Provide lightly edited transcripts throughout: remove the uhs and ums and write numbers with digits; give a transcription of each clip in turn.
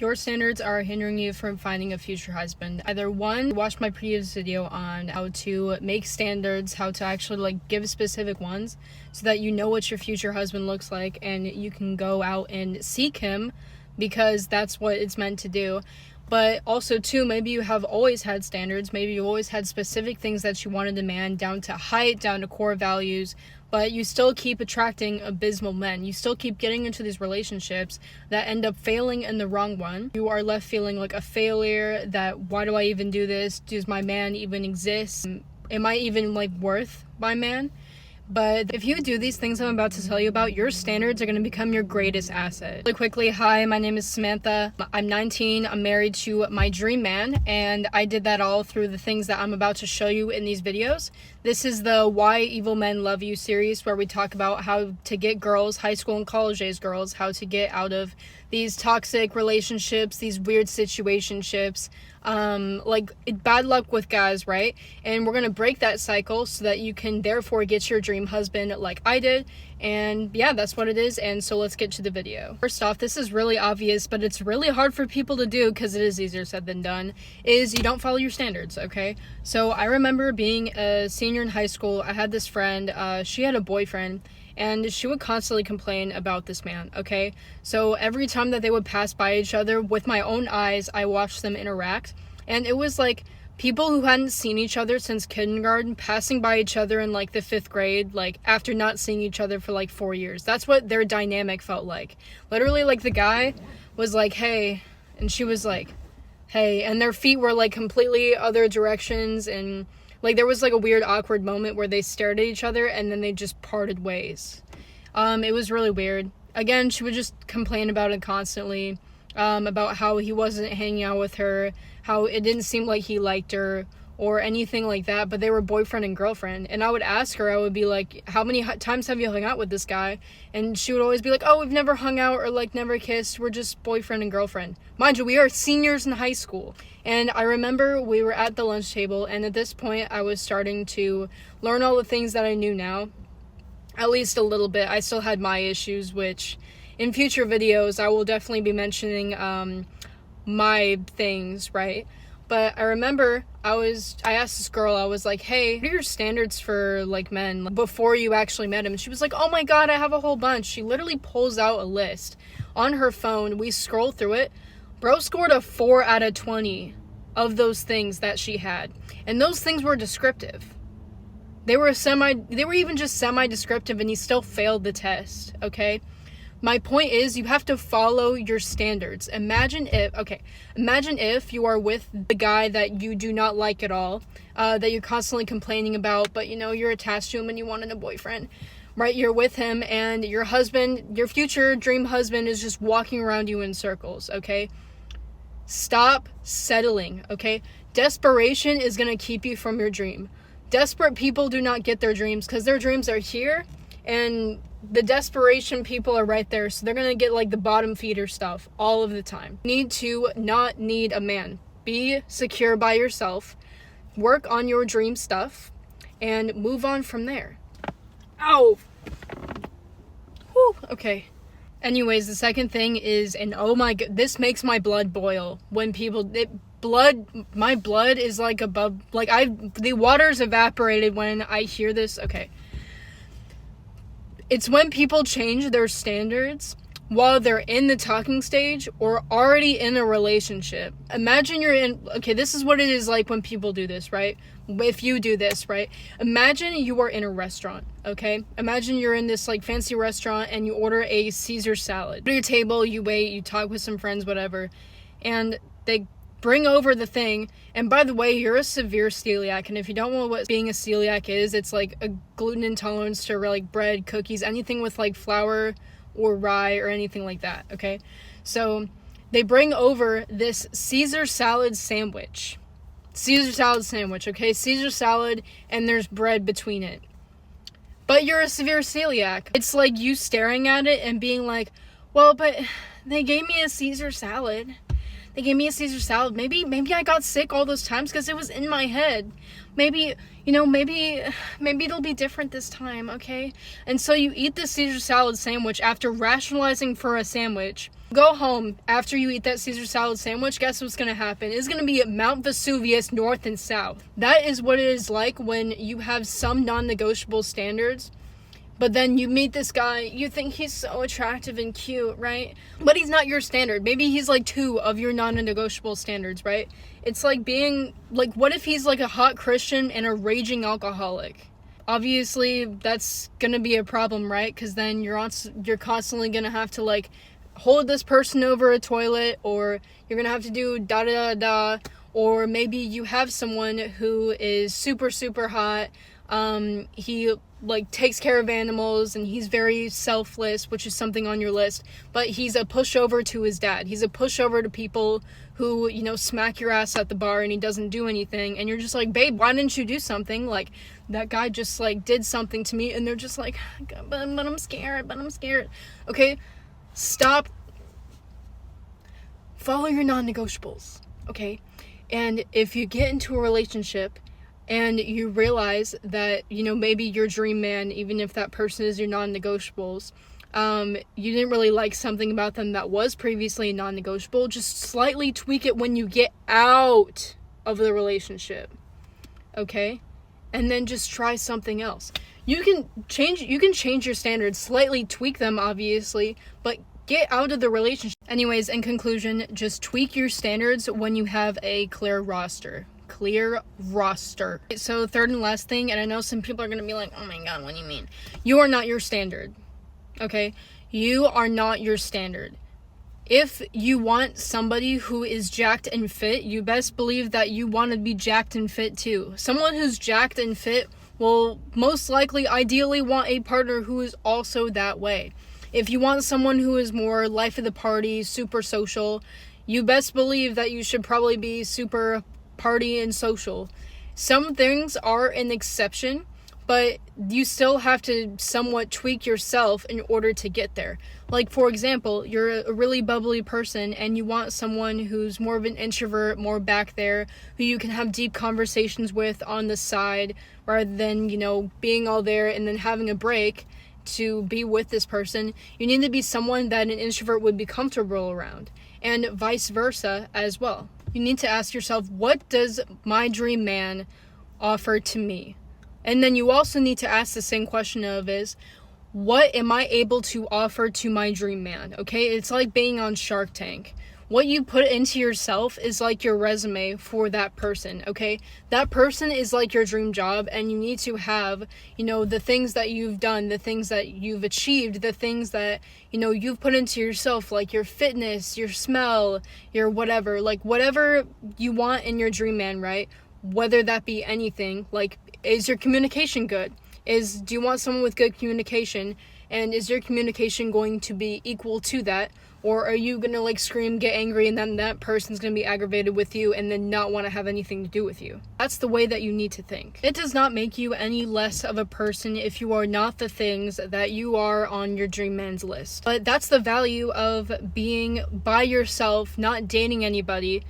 Your standards are hindering you from finding a future husband. Either one, watch my previous video on how to make standards, how to actually give specific ones so that you know what your future husband looks like and you can go out and seek him because that's what it's meant to do. But also too, maybe you have always had standards, maybe you always had specific things that you wanted a man, down to height, down to core values, but you still keep attracting abysmal men. You still keep getting into these relationships that end up failing in the wrong one. You are left feeling like a failure, that why do I even do this? Does my man even exist? Am I even worth my man? But if you do these things I'm about to tell you about, your standards are going to become your greatest asset. Really quickly, hi, my name is Samantha. I'm 19. I'm married to my dream man, and I did that all through the things that I'm about to show you in these videos. This is the Why Evil Men Love You series, where we talk about how to get girls, high school and college age girls, how to get out of these toxic relationships, these weird situationships, bad luck with guys, right? And we're gonna break that cycle so that you can therefore get your dream husband like I did. And yeah, that's what it is. And so let's get to the video. First off, this is really obvious, but it's really hard for people to do because it is easier said than done, is you don't follow your standards, okay? So I remember being a senior in high school. I had this friend, she had a boyfriend, and she would constantly complain about this man, okay? So every time that they would pass by each other, with my own eyes, I watched them interact. And it was like people who hadn't seen each other since kindergarten passing by each other in the 5th grade, after not seeing each other for 4 years. That's what their dynamic felt like. Literally, the guy was like, hey, and she was like, hey, and their feet were completely other directions, and there was a weird awkward moment where they stared at each other and then they just parted ways. It was really weird. Again, she would just complain about it constantly, about how he wasn't hanging out with her, how it didn't seem like he liked her or anything like that, but they were boyfriend and girlfriend. And I would ask her, I would be like, how many times have you hung out with this guy? And she would always be like, oh, we've never hung out or never kissed. We're just boyfriend and girlfriend. Mind you, we are seniors in high school. And I remember we were at the lunch table, and at this point I was starting to learn all the things that I knew now, at least a little bit. I still had my issues, which in future videos I will definitely be mentioning my things, right? But I remember I asked this girl, I was like, hey, what are your standards for men before you actually met him? And she was like, oh my god, I have a whole bunch. She literally pulls out a list on her phone. We scroll through it. Bro scored a 4 out of 20 of those things that she had. And those things were descriptive. They were even just semi-descriptive, and he still failed the test, okay? My point is, you have to follow your standards. Imagine if you are with the guy that you do not like at all, that you're constantly complaining about, but you're attached to him and you wanted a boyfriend, right? You're with him and your husband, your future dream husband, is just walking around you in circles, okay? Stop settling, okay? Desperation is going to keep you from your dream. Desperate people do not get their dreams because their dreams are here, and the desperation people are right there, so they're gonna get the bottom feeder stuff all of the time. You need to not need a man. Be secure by yourself, work on your dream stuff, and move on from there. Ow! Whew, okay. Anyways, the second thing is, and oh my god, this makes my blood boil when my blood is above, the water's evaporated when I hear this. Okay. It's when people change their standards while they're in the talking stage or already in a relationship. Imagine this is what it is like when people do this, right? If you do this, right? Imagine you are in a restaurant, okay? Imagine you're in this fancy restaurant and you order a Caesar salad. At your table, you wait, you talk with some friends, whatever, and they bring over the thing. And by the way, you're a severe celiac, and if you don't know what being a celiac is, it's a gluten intolerance to bread, cookies, anything with flour or rye or anything like that, okay? So they bring over this Caesar salad sandwich, okay? Caesar salad, and there's bread between it. But you're a severe celiac. It's you staring at it and being like, well, but they gave me a Caesar salad. Maybe I got sick all those times because it was in my head. Maybe it'll be different this time, okay? And so you eat the Caesar salad sandwich after rationalizing for a sandwich, Go home after you eat that Caesar salad sandwich. Guess what's gonna happen? It's gonna be Mount Vesuvius north and south. That is what it is like when you have some non-negotiable standards, but then you meet this guy, you think he's so attractive and cute, right? But he's not your standard. Maybe he's like 2 of your non-negotiable standards, right? It's like being, like, what if he's like a hot Christian and a raging alcoholic? Obviously, that's gonna be a problem, right? Because then you're constantly gonna have to, like, hold this person over a toilet, or you're gonna have to do da-da-da-da, or maybe you have someone who is super, super hot. He like takes care of animals and he's very selfless, which is something on your list, but he's a pushover to his dad. He's a pushover to people who, you know, smack your ass at the bar and he doesn't do anything, and you're just like, babe, why didn't you do something? Like, that guy just like did something to me, and they're just like, but I'm scared, okay? Stop. Follow your non-negotiables, okay? And if you get into a relationship and you realize that, you know, maybe your dream man, even if that person is your non-negotiables, you didn't really like something about them that was previously non-negotiable, just slightly tweak it when you get out of the relationship, okay? And then just try something else. You can change your standards, slightly tweak them, obviously, but get out of the relationship. Anyways, in conclusion, just tweak your standards when you have a clear roster. So third and last thing, and I know some people are going to be like, oh my god, what do you mean? You are not your standard, okay? You are not your standard. If you want somebody who is jacked and fit, you best believe that you want to be jacked and fit too. Someone who's jacked and fit will most likely, ideally, want a partner who is also that way. If you want someone who is more life of the party, super social, you best believe that you should probably be super party and social. Some things are an exception, but you still have to somewhat tweak yourself in order to get there. Like, for example, you're a really bubbly person and you want someone who's more of an introvert, more back there, who you can have deep conversations with on the side, rather than, you know, being all there and then having a break to be with this person. You need to be someone that an introvert would be comfortable around, and vice versa as well. You need to ask yourself, what does my dream man offer to me? And then you also need to ask the same question of what am I able to offer to my dream man? Okay, it's like being on Shark Tank. What you put into yourself is like your resume for that person, okay? That person is like your dream job, and you need to have, you know, the things that you've done, the things that you've achieved, the things that, you know, you've put into yourself, like your fitness, your smell, your whatever, like whatever you want in your dream man, right? Whether that be anything, like, is your communication good? Do you want someone with good communication? And is your communication going to be equal to that? Or are you going to like scream, get angry, and then that person's going to be aggravated with you and then not want to have anything to do with you? That's the way that you need to think. It does not make you any less of a person if you are not the things that you are on your dream man's list. But that's the value of being by yourself, not dating anybody,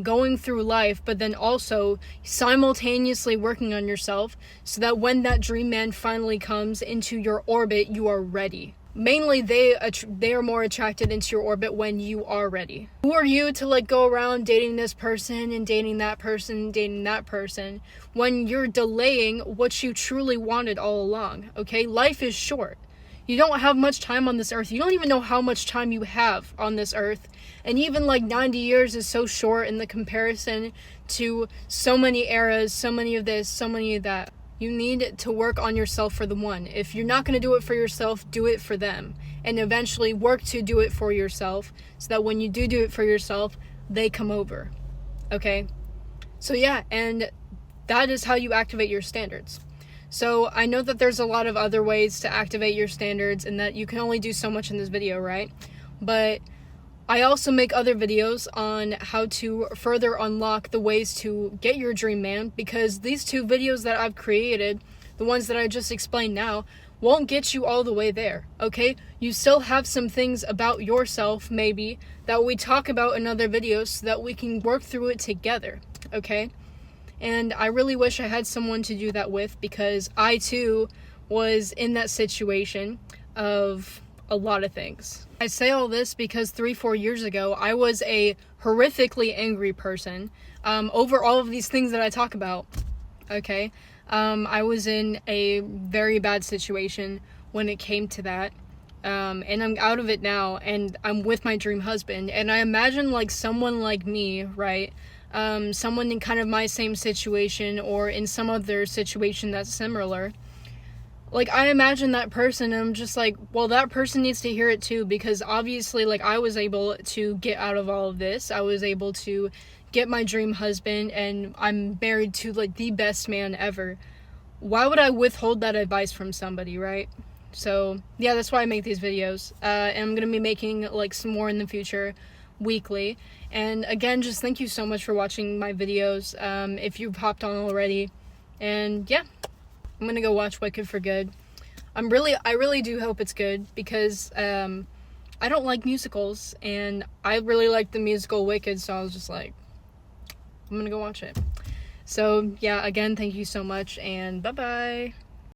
going through life, but then also simultaneously working on yourself so that when that dream man finally comes into your orbit, you are ready. Mainly, they are more attracted into your orbit when you are ready. Who are you to like go around dating this person and dating that person and dating that person when you're delaying what you truly wanted all along, okay? Life is short. You don't have much time on this earth. You don't even know how much time you have on this earth. And even like 90 years is so short in the comparison to so many eras, so many of this, so many of that. You need to work on yourself for the one. If you're not going to do it for yourself, do it for them. And eventually work to do it for yourself so that when you do it for yourself, they come over. Okay? So yeah, and that is how you activate your standards. So I know that there's a lot of other ways to activate your standards and that you can only do so much in this video, right? But I also make other videos on how to further unlock the ways to get your dream man, because these 2 videos that I've created, the ones that I just explained now, won't get you all the way there, okay? You still have some things about yourself, maybe, that we talk about in other videos so that we can work through it together, okay? And I really wish I had someone to do that with, because I too was in that situation of a lot of things. I say all this because 3-4 years ago, I was a horrifically angry person over all of these things that I talk about, okay? I was in a very bad situation when it came to that, and I'm out of it now, and I'm with my dream husband, and I imagine, like, someone like me, right? Someone in kind of my same situation, or in some other situation that's similar. Like, I imagine that person, and I'm just like, well, that person needs to hear it too, because obviously, like, I was able to get out of all of this. I was able to get my dream husband, and I'm married to, like, the best man ever. Why would I withhold that advice from somebody, right? So, yeah, that's why I make these videos. And I'm gonna be making, like, some more in the future, weekly. And again, just thank you so much for watching my videos, if you've hopped on already. And, yeah. I'm gonna go watch Wicked for good. I really do hope it's good, because I don't like musicals, and I really like the musical Wicked, so I was just like, I'm gonna go watch it. So yeah, again, thank you so much, and bye bye.